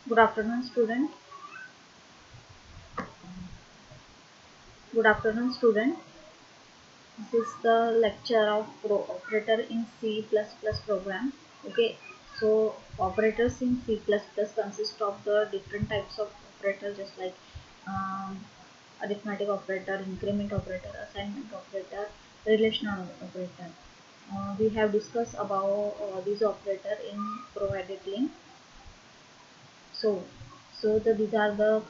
Good afternoon, student. Good afternoon, student. This is the lecture of operator in C++ program. Okay, so operators in C++ consist of the different types of operator, just like um, arithmetic operator, increment operator, assignment operator, relational operator. We have discussed about this operator in provided link. These are the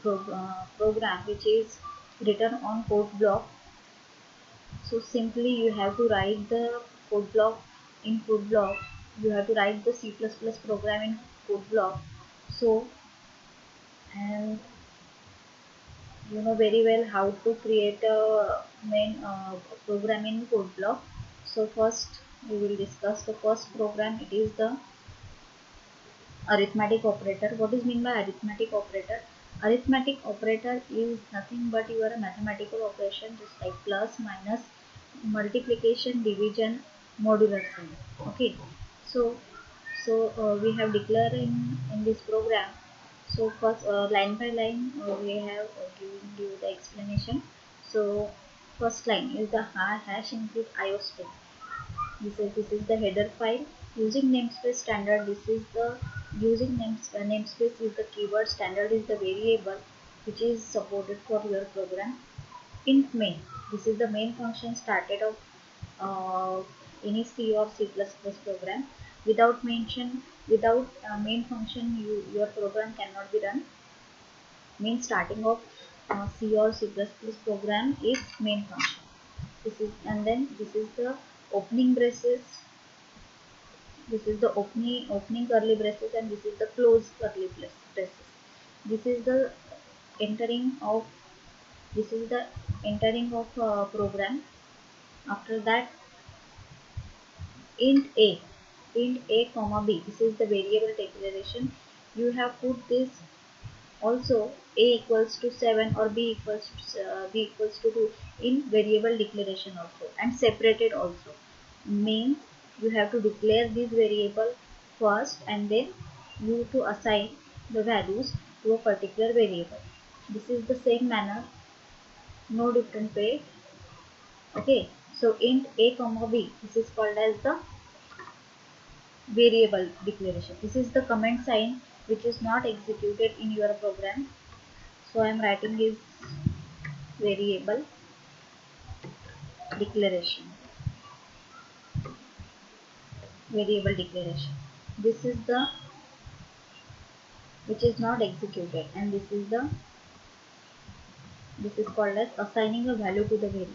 program which is written on code block. So simply you have to write the code block in code block. You have to write the C++ program in code block. So, and you know very well how to create a main program in code block. So first we will discuss the first program. It is the arithmetic operator. What is mean by arithmetic operator? Arithmetic operator is nothing but your mathematical operation, just like plus, minus, multiplication, division, modular sign. Okay, so we have declared in this program. So first, line by line, we have given you the explanation. So first line is the hash include IO string. This is the header file. Using namespace standard, this is the using namespace is the keyword, standard is the variable which is supported for your program. Int main, this is the main function started of any C or C++ program. Without main function, your program cannot be run. Means starting of C or C++ program is main function. This is, and then this is the opening braces. This is the opening curly braces, and this is the close curly braces. This is the entering of this is the entering of program. After that, int a comma b. This is the variable declaration. You have put this also a equals to 7 or b equals to 2 in variable declaration also, and separated also. Means you have to declare this variable first, and then you to assign the values to a particular variable. This is the same manner, no different way. Okay, so int a comma b, this is called as the variable declaration. This is the comment sign which is not executed in your program. So I am writing is variable declaration. Variable declaration. This is the which is not executed, and this is called as assigning a value to the variable.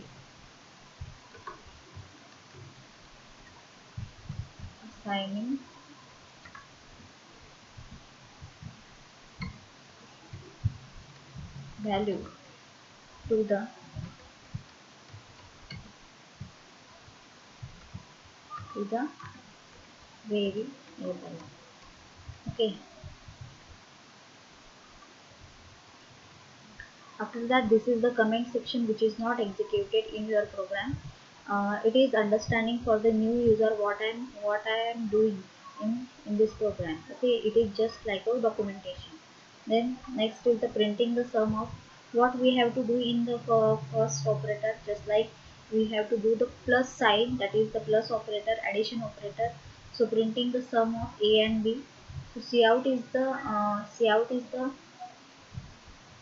Assigning value to the variable. Okay. After that, this is the comment section which is not executed in your program. It is understanding for the new user what I am doing in this program. Okay, it is just like a documentation. Then next is the printing the sum of. What we have to do in the first operator, just like we have to do the plus sign, that is the plus operator, addition operator. So printing the sum of a and b. So cout is the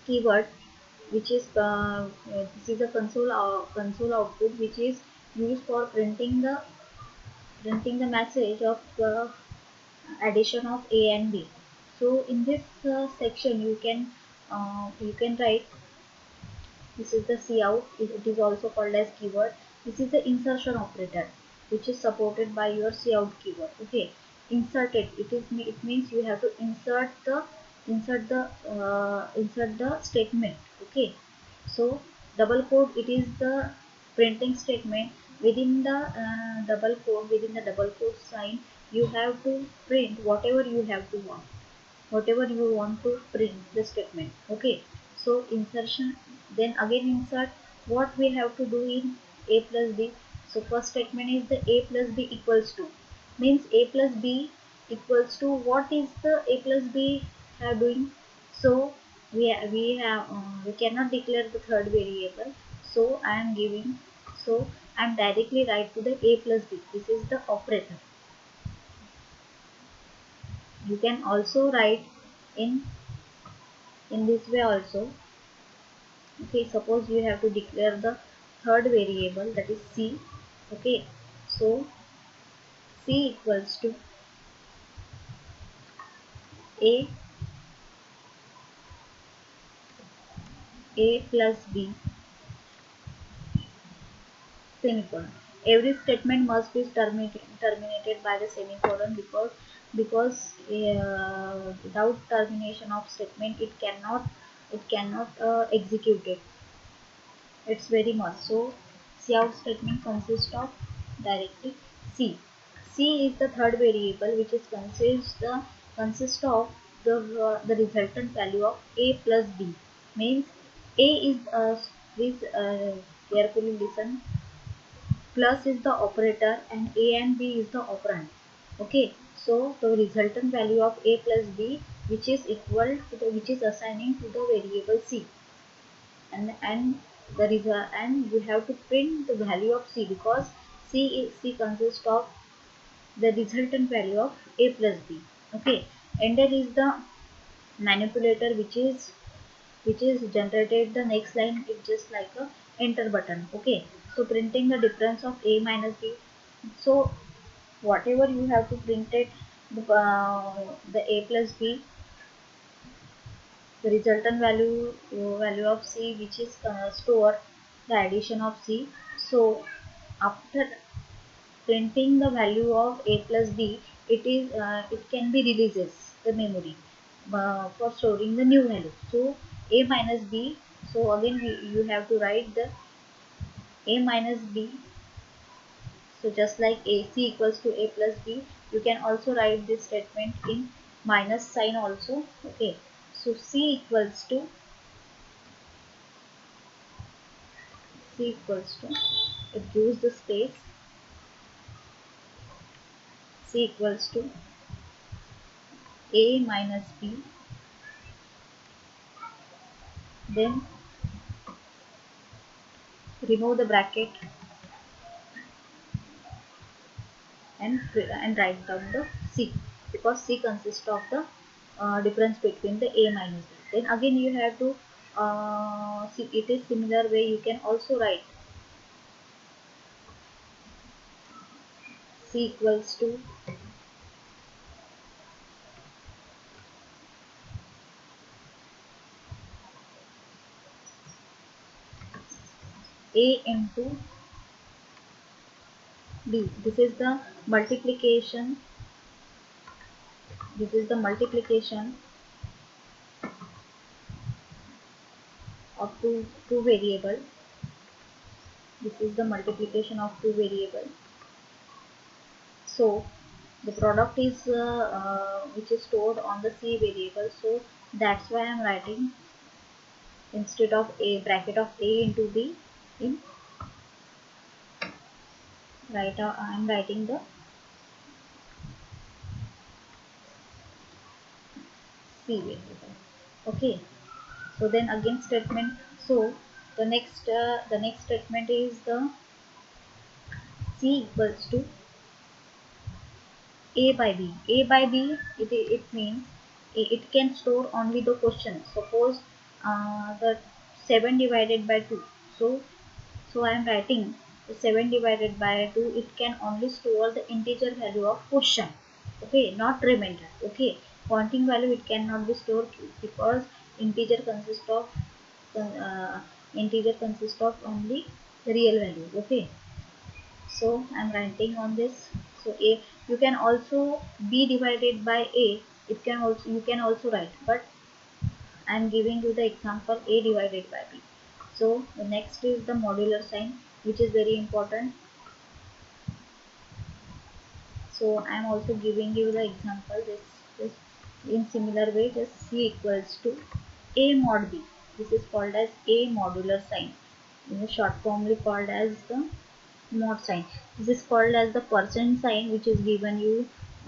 keyword which is this is a console output which is used for printing the message of addition of a and b. So in this section you can write. This is the cout. It is also called as keyword. This is the insertion operator which is supported by your cout keyword. Okay, inserted. It means you have to insert the statement. Okay, so double quote, it is the printing statement. Within the double quote sign, you have to print whatever you want to print the statement. Okay, so insertion, then again insert. What we have to do in a plus b. So first statement is the a plus b equals to, means a plus b equals to, what is the a plus b? are doing. So we cannot declare the third variable. So I am giving. So I am directly write to the a plus b. This is the operator. You can also write in this way also. Okay, suppose you have to declare the third variable, that is c. Okay, so c equals to a plus b semicolon. Every statement must be terminated by the semicolon, because without termination of statement it cannot execute it. It's very must. So cout statement consists of directly c. C is the third variable, which is consist of the resultant value of a plus b. Means a is please carefully listen. Plus is the operator and a and b is the operand. Okay, so the resultant value of a plus b, which is equal to which is assigning to the variable c, and and you have to print the value of c, because c consists of the resultant value of a plus b. Okay, and there is the manipulator, which is generated the next line. It's just like a enter button. Okay, so printing the difference of a minus b. So whatever you have to print it, the a plus b, the resultant value of c, which is store the addition of c. So after printing the value of a plus b, it can be releases the memory for storing the new value. So a minus b. So again you have to write the a minus b. So just like ac equals to a plus b, you can also write this statement in minus sign also. Okay, so c equals to, it gives the space, c equals to a minus b, then remove the bracket and write down the c, because c consists of the difference between the a minus b. Then again you have to see, it is similar way you can also write c equals to a into b. This is the multiplication of two variable. This is the multiplication of two variable. So the product is which is stored on the c variable. So that's why I'm writing, instead of a bracket of a into b, in I'm writing the c variable. Okay, so then again statement. So the next statement is the c equals to a by b. A by b, it means it can store only the question. Suppose the 7 divided by 2. So I am writing 7 divided by 2. It can only store the integer value of question. Okay, not remainder. Okay, counting value it cannot be stored, because integer consists of uh, only the real value. Okay, so I'm writing on this. So a, you can also b divided by a, you can also write, but I'm giving you the example a divided by b. So the next is the modular sign, which is very important. So I'm also giving you the example, this in similar way, just c equals to a mod b. This is called as a modular sign, in the short formly called as the mod sign. This is called as the percent sign, which is given you